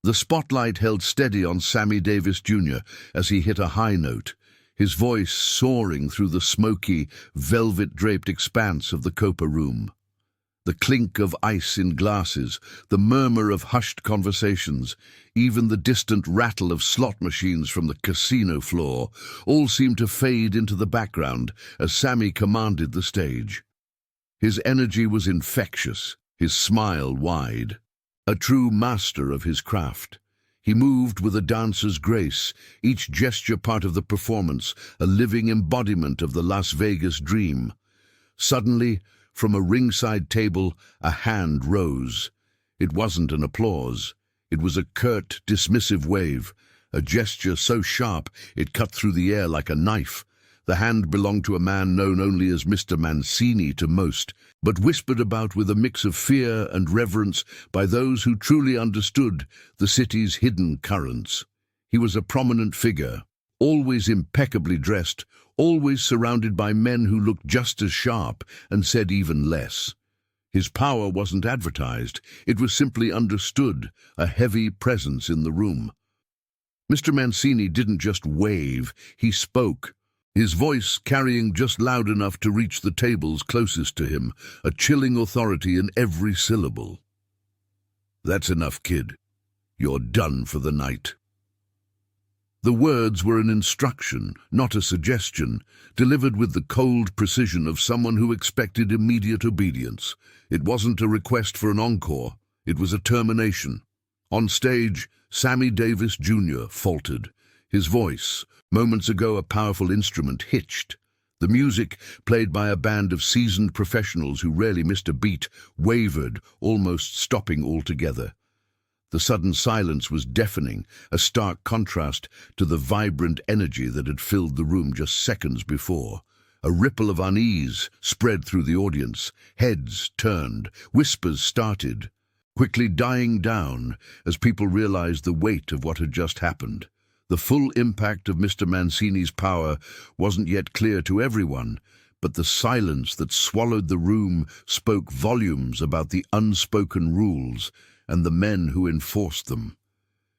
The spotlight held steady on Sammy Davis Jr. as he hit a high note, his voice soaring through the smoky, velvet-draped expanse of the Copa room. The clink of ice in glasses, the murmur of hushed conversations, even the distant rattle of slot machines from the casino floor, all seemed to fade into the background as Sammy commanded the stage. His energy was infectious, his smile wide. A true master of his craft. He moved with a dancer's grace, each gesture part of the performance, a living embodiment of the Las Vegas dream. Suddenly, from a ringside table, a hand rose. It wasn't an applause. It was a curt, dismissive wave, a gesture so sharp it cut through the air like a knife. The hand belonged to a man known only as Mr. Mancini to most, but whispered about with a mix of fear and reverence by those who truly understood the city's hidden currents. He was a prominent figure, always impeccably dressed, always surrounded by men who looked just as sharp and said even less. His power wasn't advertised, it was simply understood, a heavy presence in the room. Mr. Mancini didn't just wave, he spoke. His voice carrying just loud enough to reach the tables closest to him, a chilling authority in every syllable. "That's enough, kid. You're done for the night." The words were an instruction, not a suggestion, delivered with the cold precision of someone who expected immediate obedience. It wasn't a request for an encore, it was a termination. On stage, Sammy Davis Jr. faltered. His voice, moments ago a powerful instrument, hitched. The music, played by a band of seasoned professionals who rarely missed a beat, wavered, almost stopping altogether. The sudden silence was deafening, a stark contrast to the vibrant energy that had filled the room just seconds before. A ripple of unease spread through the audience. Heads turned, whispers started, quickly dying down as people realized the weight of what had just happened. The full impact of Mr. Mancini's power wasn't yet clear to everyone, but the silence that swallowed the room spoke volumes about the unspoken rules and the men who enforced them.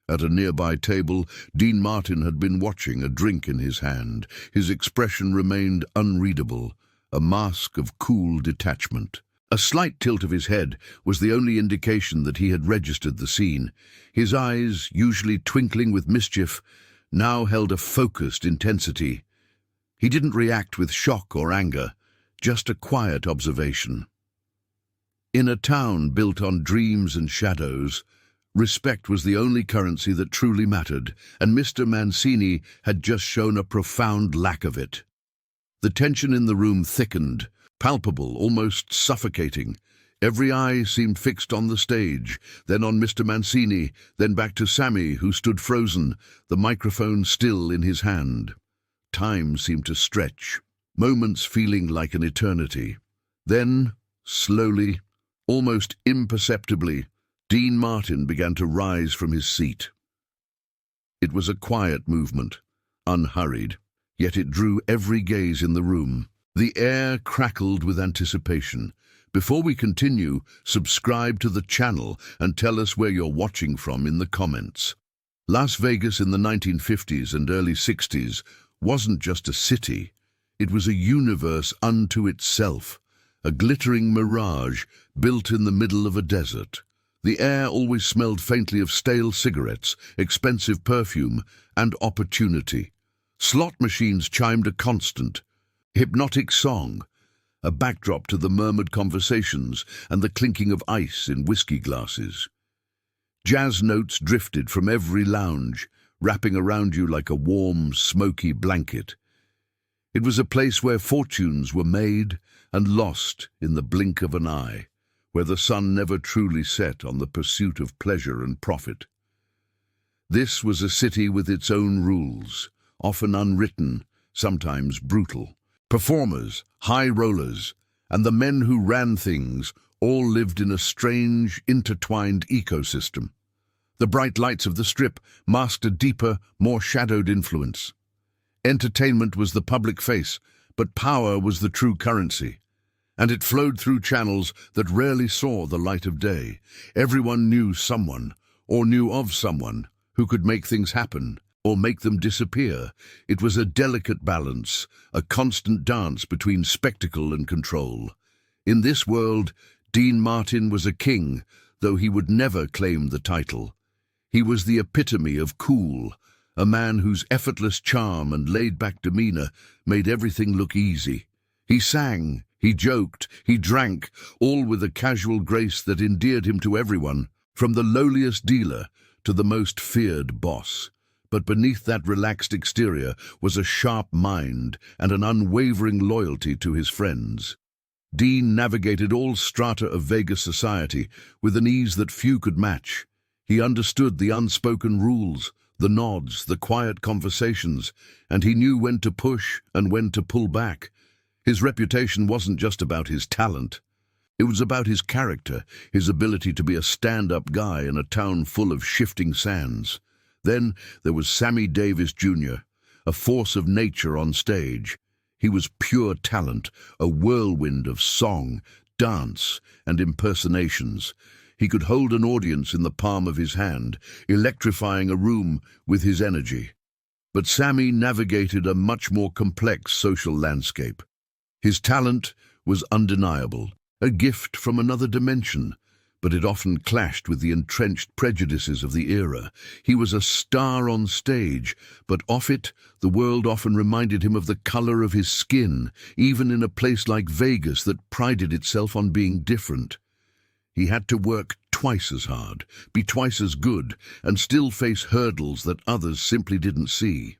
At a nearby table, Dean Martin had been watching, a drink in his hand. His expression remained unreadable, a mask of cool detachment. A slight tilt of his head was the only indication that he had registered the scene. His eyes, usually twinkling with mischief, now held a focused intensity. He didn't react with shock or anger, just a quiet observation. In a town built on dreams and shadows, respect was the only currency that truly mattered, and Mr. Mancini had just shown a profound lack of it. The tension in the room thickened, palpable, almost suffocating. Every eye seemed fixed on the stage, then on Mr. Mancini, then back to Sammy, who stood frozen, the microphone still in his hand. Time seemed to stretch, moments feeling like an eternity. Then, slowly, almost imperceptibly, Dean Martin began to rise from his seat. It was a quiet movement, unhurried, yet it drew every gaze in the room. The air crackled with anticipation. Before we continue, subscribe to the channel and tell us where you're watching from in the comments. Las Vegas in the 1950s and early 60s wasn't just a city. It was a universe unto itself, a glittering mirage built in the middle of a desert. The air always smelled faintly of stale cigarettes, expensive perfume, and opportunity. Slot machines chimed a constant, hypnotic song, a backdrop to the murmured conversations and the clinking of ice in whiskey glasses. Jazz notes drifted from every lounge, wrapping around you like a warm, smoky blanket. It was a place where fortunes were made and lost in the blink of an eye, where the sun never truly set on the pursuit of pleasure and profit. This was a city with its own rules, often unwritten, sometimes brutal. Performers, high rollers, and the men who ran things all lived in a strange, intertwined ecosystem. The bright lights of the Strip masked a deeper, more shadowed influence. Entertainment was the public face, but power was the true currency, and it flowed through channels that rarely saw the light of day. Everyone knew someone, or knew of someone who could make things happen or make them disappear. It was a delicate balance, a constant dance between spectacle and control. In this world, Dean Martin was a king, though he would never claim the title. He was the epitome of cool, a man whose effortless charm and laid-back demeanor made everything look easy. He sang, he joked, he drank, all with a casual grace that endeared him to everyone, from the lowliest dealer to the most feared boss. But beneath that relaxed exterior was a sharp mind and an unwavering loyalty to his friends. Dean navigated all strata of Vegas society with an ease that few could match. He understood the unspoken rules, the nods, the quiet conversations, and he knew when to push and when to pull back. His reputation wasn't just about his talent. It was about his character, his ability to be a stand-up guy in a town full of shifting sands. Then there was Sammy Davis Jr., a force of nature on stage. He was pure talent, a whirlwind of song, dance, and impersonations. He could hold an audience in the palm of his hand, electrifying a room with his energy. But Sammy navigated a much more complex social landscape. His talent was undeniable, a gift from another dimension, but it often clashed with the entrenched prejudices of the era. He was a star on stage, but off it, the world often reminded him of the color of his skin, even in a place like Vegas that prided itself on being different. He had to work twice as hard, be twice as good, and still face hurdles that others simply didn't see.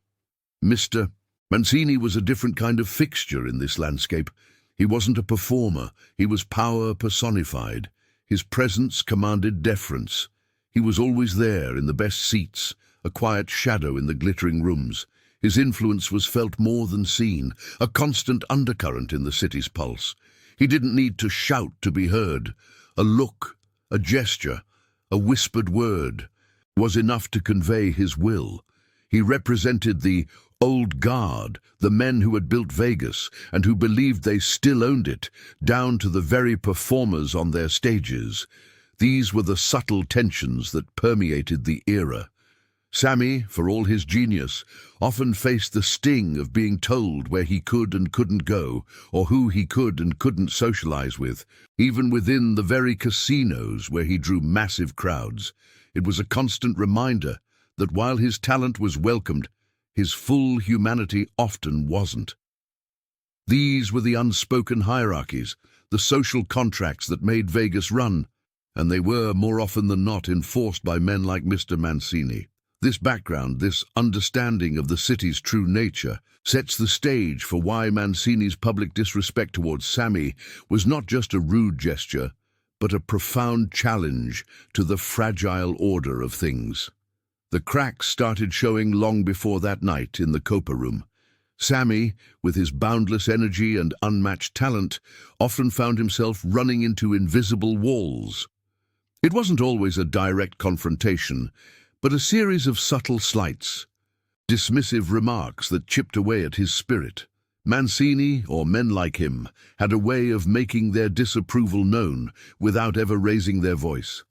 Mr. Mancini was a different kind of fixture in this landscape. He wasn't a performer, he was power personified. His presence commanded deference. He was always there in the best seats, a quiet shadow in the glittering rooms. His influence was felt more than seen, a constant undercurrent in the city's pulse. He didn't need to shout to be heard. A look, a gesture, a whispered word was enough to convey his will. He represented the old guard, the men who had built Vegas and who believed they still owned it, down to the very performers on their stages. These were the subtle tensions that permeated the era. Sammy, for all his genius, often faced the sting of being told where he could and couldn't go, or who he could and couldn't socialize with, even within the very casinos where he drew massive crowds. It was a constant reminder that while his talent was welcomed, his full humanity often wasn't. These were the unspoken hierarchies, the social contracts that made Vegas run, and they were, more often than not, enforced by men like Mr. Mancini. This background, this understanding of the city's true nature, sets the stage for why Mancini's public disrespect towards Sammy was not just a rude gesture, but a profound challenge to the fragile order of things. The cracks started showing long before that night in the Copa room. Sammy, with his boundless energy and unmatched talent, often found himself running into invisible walls. It wasn't always a direct confrontation, but a series of subtle slights, dismissive remarks that chipped away at his spirit. Mancini, or men like him, had a way of making their disapproval known without ever raising their voice.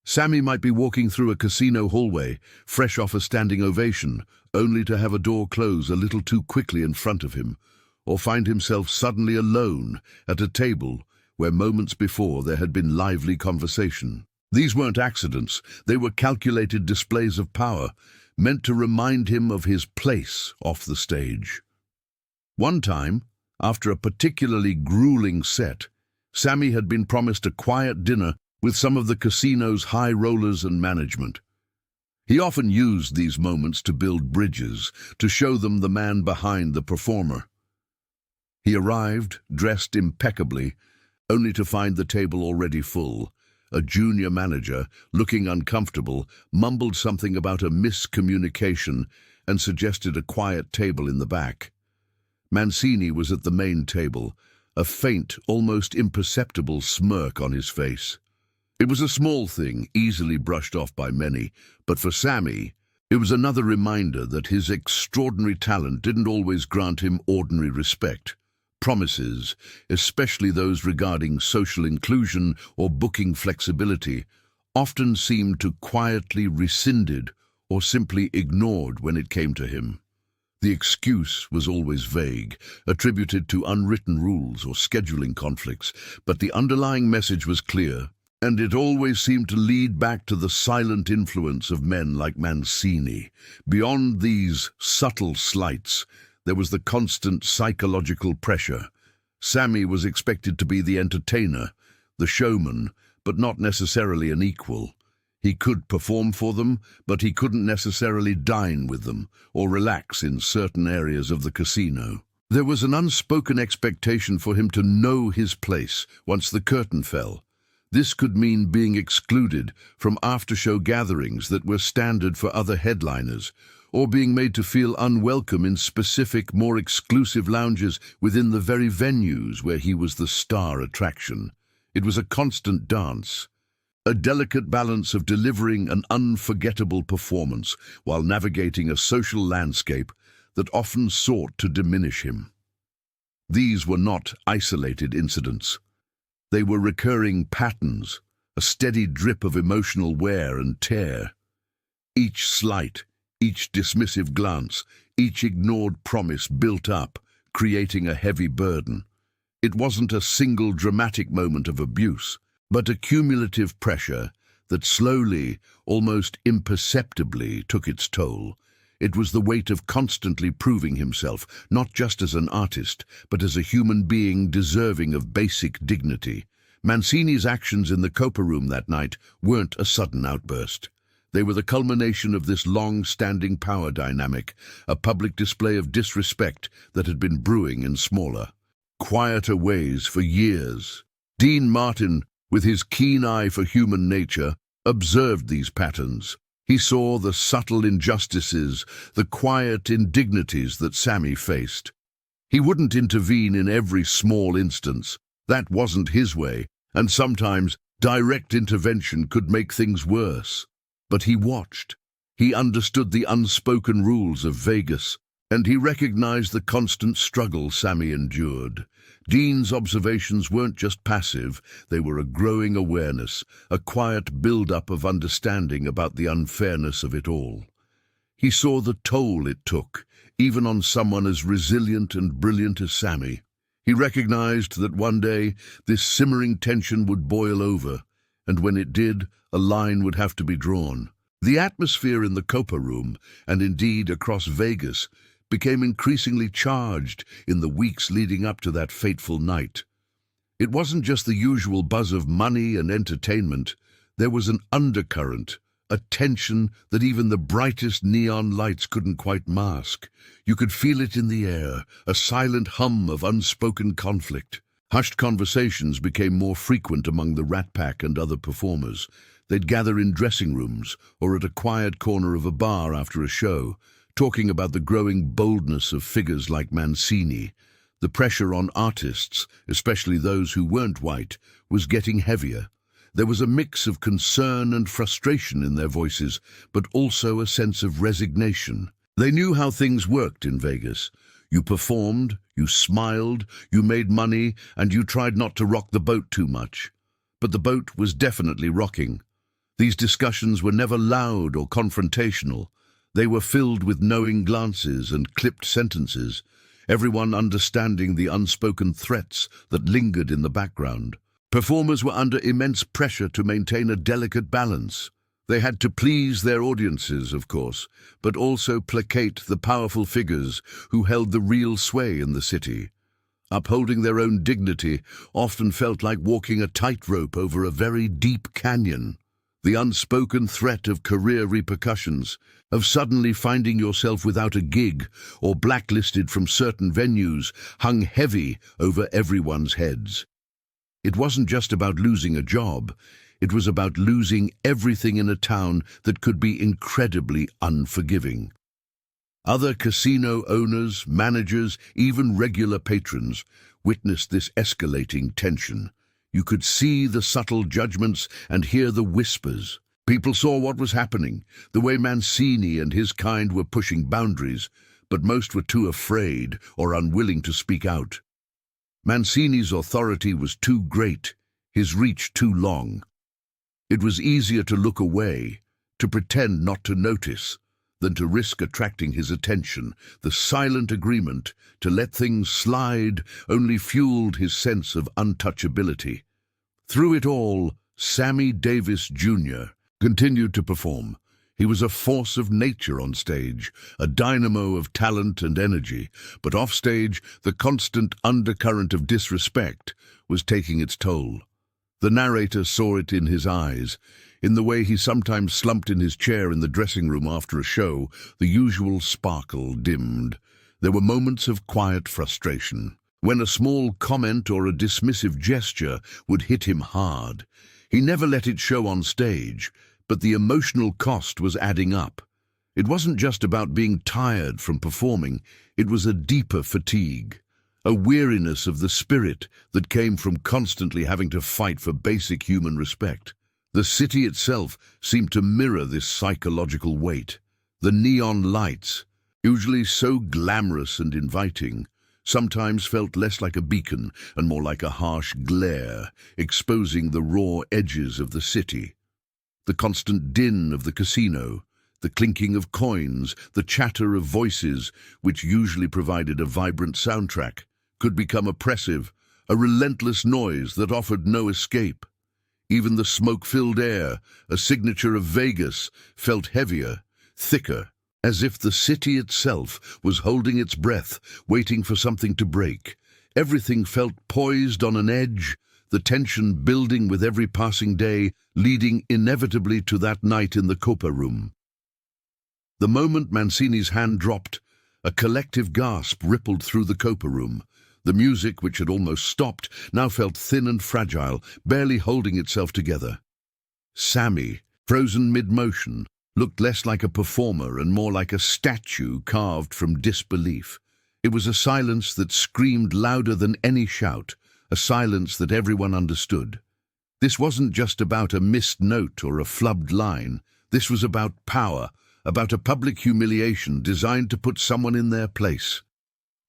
Sammy might be walking through a casino hallway, fresh off a standing ovation, only to have a door close a little too quickly in front of him, or find himself suddenly alone at a table where moments before there had been lively conversation. These weren't accidents, they were calculated displays of power, meant to remind him of his place off the stage. One time, after a particularly grueling set, Sammy had been promised a quiet dinner with some of the casino's high rollers and management. He often used these moments to build bridges, to show them the man behind the performer. He arrived, dressed impeccably, only to find the table already full. A junior manager, looking uncomfortable, mumbled something about a miscommunication and suggested a quiet table in the back. Mancini was at the main table, a faint, almost imperceptible smirk on his face. It was a small thing, easily brushed off by many, but for Sammy, it was another reminder that his extraordinary talent didn't always grant him ordinary respect. Promises, especially those regarding social inclusion or booking flexibility, often seemed to quietly rescinded or simply ignored when it came to him. The excuse was always vague, attributed to unwritten rules or scheduling conflicts, but the underlying message was clear, and it always seemed to lead back to the silent influence of men like Mancini. Beyond these subtle slights, there was the constant psychological pressure. Sammy was expected to be the entertainer, the showman, but not necessarily an equal. He could perform for them, but he couldn't necessarily dine with them or relax in certain areas of the casino. There was an unspoken expectation for him to know his place once the curtain fell. This could mean being excluded from after-show gatherings that were standard for other headliners, or being made to feel unwelcome in specific, more exclusive lounges within the very venues where he was the star attraction. It was a constant dance, a delicate balance of delivering an unforgettable performance while navigating a social landscape that often sought to diminish him. These were not isolated incidents. They were recurring patterns, a steady drip of emotional wear and tear. Each slight, each dismissive glance, each ignored promise built up, creating a heavy burden. It wasn't a single dramatic moment of abuse, but a cumulative pressure that slowly, almost imperceptibly, took its toll. It was the weight of constantly proving himself, not just as an artist, but as a human being deserving of basic dignity. Mancini's actions in the Copa Room that night weren't a sudden outburst. They were the culmination of this long-standing power dynamic, a public display of disrespect that had been brewing in smaller, quieter ways for years. Dean Martin, with his keen eye for human nature, observed these patterns. He saw the subtle injustices, the quiet indignities that Sammy faced. He wouldn't intervene in every small instance. That wasn't his way, and sometimes direct intervention could make things worse. But he watched. He understood the unspoken rules of Vegas, and he recognized the constant struggle Sammy endured. Dean's observations weren't just passive, they were a growing awareness, a quiet build-up of understanding about the unfairness of it all. He saw the toll it took, even on someone as resilient and brilliant as Sammy. He recognized that one day this simmering tension would boil over, and when it did, a line would have to be drawn. The atmosphere in the Copa Room, and indeed across Vegas, became increasingly charged in the weeks leading up to that fateful night. It wasn't just the usual buzz of money and entertainment. There was an undercurrent, a tension that even the brightest neon lights couldn't quite mask. You could feel it in the air, a silent hum of unspoken conflict. Hushed conversations became more frequent among the Rat Pack and other performers. They'd gather in dressing rooms or at a quiet corner of a bar after a show, talking about the growing boldness of figures like Mancini. The pressure on artists, especially those who weren't white, was getting heavier. There was a mix of concern and frustration in their voices, but also a sense of resignation. They knew how things worked in Vegas. You performed, you smiled, you made money, and you tried not to rock the boat too much. But the boat was definitely rocking. These discussions were never loud or confrontational. They were filled with knowing glances and clipped sentences, everyone understanding the unspoken threats that lingered in the background. Performers were under immense pressure to maintain a delicate balance. They had to please their audiences, of course, but also placate the powerful figures who held the real sway in the city. Upholding their own dignity often felt like walking a tightrope over a very deep canyon. The unspoken threat of career repercussions, of suddenly finding yourself without a gig or blacklisted from certain venues, hung heavy over everyone's heads. It wasn't just about losing a job. It was about losing everything in a town that could be incredibly unforgiving. Other casino owners, managers, even regular patrons witnessed this escalating tension. You could see the subtle judgments and hear the whispers. People saw what was happening, the way Mancini and his kind were pushing boundaries, but most were too afraid or unwilling to speak out. Mancini's authority was too great, his reach too long. It was easier to look away, to pretend not to notice, than to risk attracting his attention. The silent agreement to let things slide only fueled his sense of untouchability. Through it all, Sammy Davis Jr. continued to perform. He was a force of nature on stage, a dynamo of talent and energy, but offstage, the constant undercurrent of disrespect was taking its toll. The narrator saw it in his eyes, in the way he sometimes slumped in his chair in the dressing room after a show. The usual sparkle dimmed. There were moments of quiet frustration, when a small comment or a dismissive gesture would hit him hard. He never let it show on stage, but the emotional cost was adding up. It wasn't just about being tired from performing, it was a deeper fatigue, a weariness of the spirit that came from constantly having to fight for basic human respect. The city itself seemed to mirror this psychological weight. The neon lights, usually so glamorous and inviting, sometimes felt less like a beacon and more like a harsh glare, exposing the raw edges of the city. The constant din of the casino, the clinking of coins, the chatter of voices, which usually provided a vibrant soundtrack, could become oppressive, a relentless noise that offered no escape. Even the smoke-filled air, a signature of Vegas, felt heavier, thicker, as if the city itself was holding its breath, waiting for something to break. Everything felt poised on an edge, the tension building with every passing day, leading inevitably to that night in the Copa room. The moment Mancini's hand dropped, a collective gasp rippled through the Copa room. The music, which had almost stopped, now felt thin and fragile, barely holding itself together. Sammy, frozen mid-motion, looked less like a performer and more like a statue carved from disbelief. It was a silence that screamed louder than any shout, a silence that everyone understood. This wasn't just about a missed note or a flubbed line. This was about power, about a public humiliation designed to put someone in their place.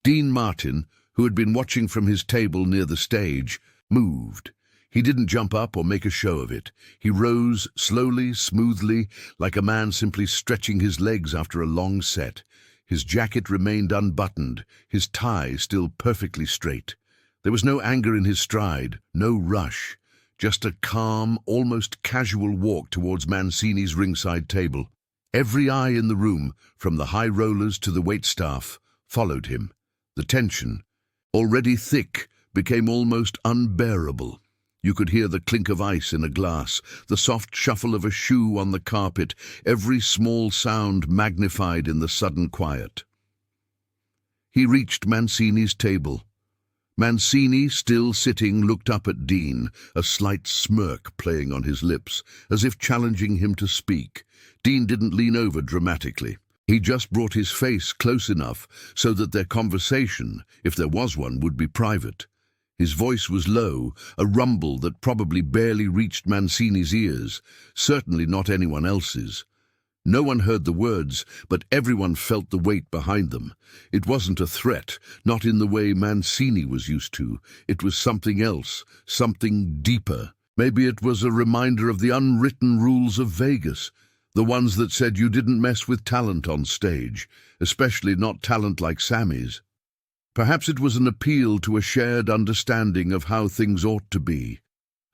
Dean Martin, who had been watching from his table near the stage, moved. He didn't jump up or make a show of it. He rose slowly, smoothly, like a man simply stretching his legs after a long set. His jacket remained unbuttoned, his tie still perfectly straight. There was no anger in his stride, no rush, just a calm, almost casual walk towards Mancini's ringside table. Every eye in the room, from the high rollers to the waitstaff, followed him. The tension, already thick, became almost unbearable. You could hear the clink of ice in a glass, the soft shuffle of a shoe on the carpet, every small sound magnified in the sudden quiet. He reached Mancini's table. Mancini, still sitting, looked up at Dean, a slight smirk playing on his lips, as if challenging him to speak. Dean didn't lean over dramatically. He just brought his face close enough so that their conversation, if there was one, would be private. His voice was low, a rumble that probably barely reached Mancini's ears, certainly not anyone else's. No one heard the words, but everyone felt the weight behind them. It wasn't a threat, not in the way Mancini was used to. It was something else, something deeper. Maybe it was a reminder of the unwritten rules of Vegas, the ones that said you didn't mess with talent on stage, especially not talent like Sammy's. Perhaps it was an appeal to a shared understanding of how things ought to be,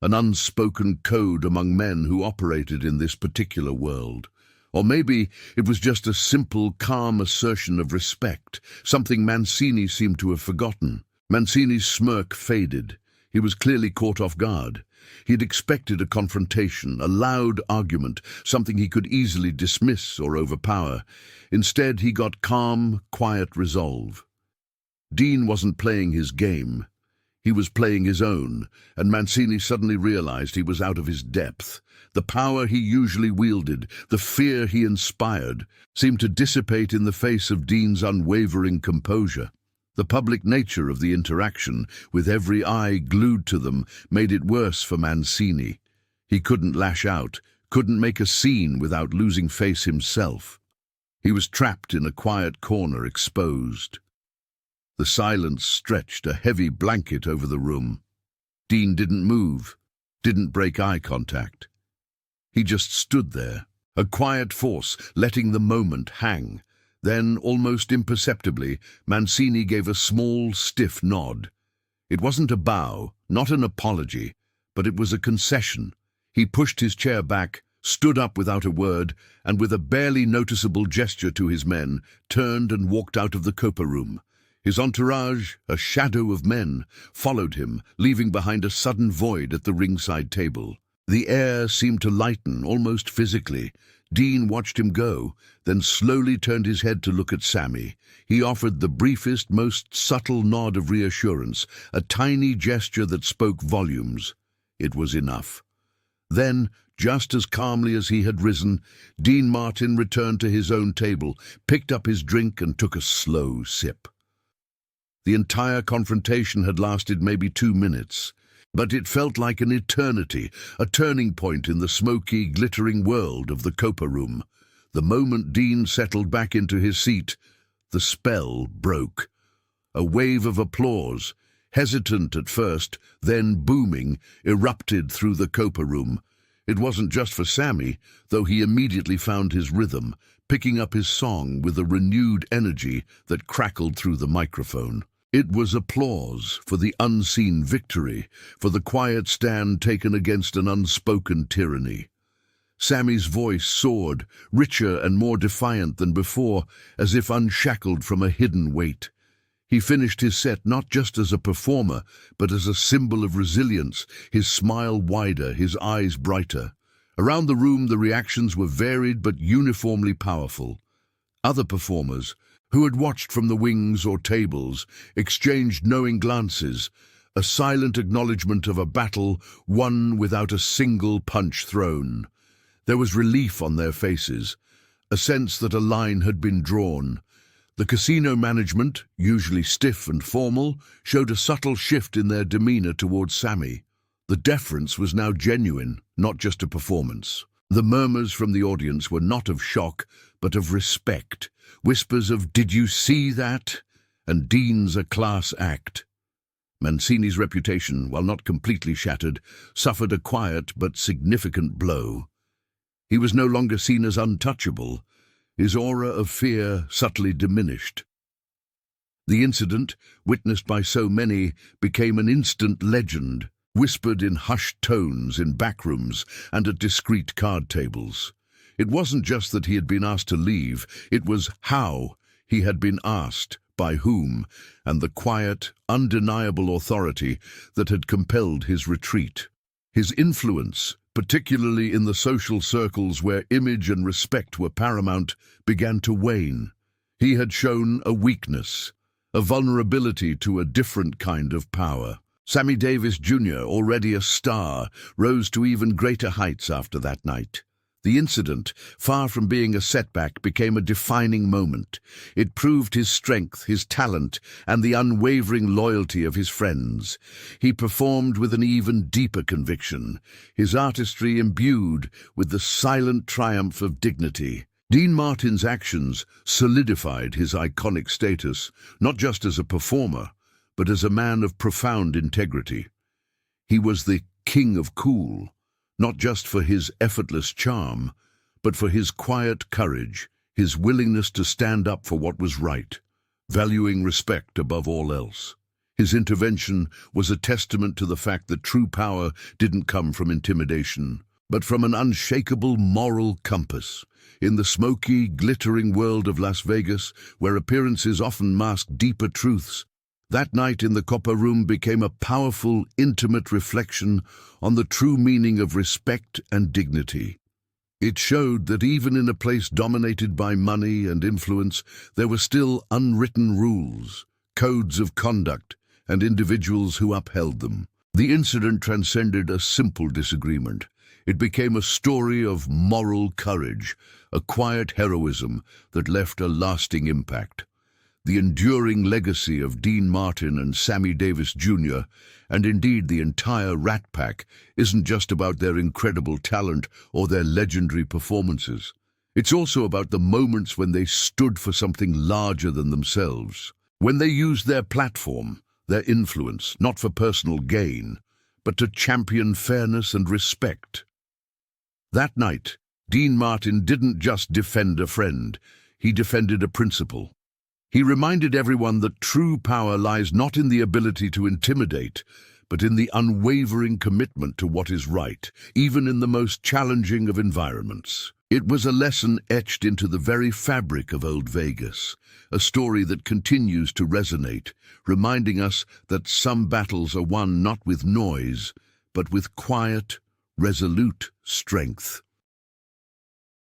an unspoken code among men who operated in this particular world. Or maybe it was just a simple, calm assertion of respect, something Mancini seemed to have forgotten. Mancini's smirk faded. He was clearly caught off guard. He'd expected a confrontation, a loud argument, something he could easily dismiss or overpower. Instead, he got calm, quiet resolve. Dean wasn't playing his game. He was playing his own, and Mancini suddenly realized he was out of his depth. The power he usually wielded, the fear he inspired, seemed to dissipate in the face of Dean's unwavering composure. The public nature of the interaction, with every eye glued to them, made it worse for Mancini. He couldn't lash out, couldn't make a scene without losing face himself. He was trapped in a quiet corner, exposed. The silence stretched a heavy blanket over the room. Dean didn't move, didn't break eye contact. He just stood there, a quiet force, letting the moment hang. Then, almost imperceptibly, Mancini gave a small, stiff nod. It wasn't a bow, not an apology, but it was a concession. He pushed his chair back, stood up without a word, and with a barely noticeable gesture to his men, turned and walked out of the Copa room. His entourage, a shadow of men, followed him, leaving behind a sudden void at the ringside table. The air seemed to lighten, almost physically. Dean watched him go, then slowly turned his head to look at Sammy. He offered the briefest, most subtle nod of reassurance, a tiny gesture that spoke volumes. It was enough. Then, just as calmly as he had risen, Dean Martin returned to his own table, picked up his drink and took a slow sip. The entire confrontation had lasted maybe 2 minutes, but it felt like an eternity, a turning point in the smoky, glittering world of the Copa room. The moment Dean settled back into his seat, the spell broke. A wave of applause, hesitant at first, then booming, erupted through the Copa room. It wasn't just for Sammy, though he immediately found his rhythm, picking up his song with a renewed energy that crackled through the microphone. It was applause for the unseen victory, for the quiet stand taken against an unspoken tyranny. Sammy's voice soared, richer and more defiant than before, as if unshackled from a hidden weight. He finished his set not just as a performer, but as a symbol of resilience, his smile wider, his eyes brighter. Around the room, the reactions were varied but uniformly powerful. Other performers, who had watched from the wings or tables, exchanged knowing glances, a silent acknowledgement of a battle won without a single punch thrown. There was relief on their faces, a sense that a line had been drawn. The casino management, usually stiff and formal, showed a subtle shift in their demeanor towards Sammy. The deference was now genuine, not just a performance. The murmurs from the audience were not of shock, but of respect. Whispers of, "Did you see that?" and "Dean's a class act." Mancini's reputation, while not completely shattered, suffered a quiet but significant blow. He was no longer seen as untouchable. His aura of fear subtly diminished. The incident, witnessed by so many, became an instant legend, whispered in hushed tones in backrooms and at discreet card tables. It wasn't just that he had been asked to leave, it was how he had been asked, by whom, and the quiet, undeniable authority that had compelled his retreat. His influence, particularly in the social circles where image and respect were paramount, began to wane. He had shown a weakness, a vulnerability to a different kind of power. Sammy Davis Jr., already a star, rose to even greater heights after that night. The incident, far from being a setback, became a defining moment. It proved his strength, his talent, and the unwavering loyalty of his friends. He performed with an even deeper conviction, his artistry imbued with the silent triumph of dignity. Dean Martin's actions solidified his iconic status, not just as a performer, but as a man of profound integrity. He was the king of cool, not just for his effortless charm, but for his quiet courage, his willingness to stand up for what was right, valuing respect above all else. His intervention was a testament to the fact that true power didn't come from intimidation, but from an unshakable moral compass. In the smoky, glittering world of Las Vegas, where appearances often mask deeper truths, that night in the Copa room became a powerful, intimate reflection on the true meaning of respect and dignity. It showed that even in a place dominated by money and influence, there were still unwritten rules, codes of conduct, and individuals who upheld them. The incident transcended a simple disagreement. It became a story of moral courage, a quiet heroism that left a lasting impact. The enduring legacy of Dean Martin and Sammy Davis Jr., and indeed the entire Rat Pack, isn't just about their incredible talent or their legendary performances. It's also about the moments when they stood for something larger than themselves, when they used their platform, their influence, not for personal gain, but to champion fairness and respect. That night, Dean Martin didn't just defend a friend, he defended a principle. He reminded everyone that true power lies not in the ability to intimidate, but in the unwavering commitment to what is right, even in the most challenging of environments. It was a lesson etched into the very fabric of old Vegas, a story that continues to resonate, reminding us that some battles are won not with noise, but with quiet, resolute strength.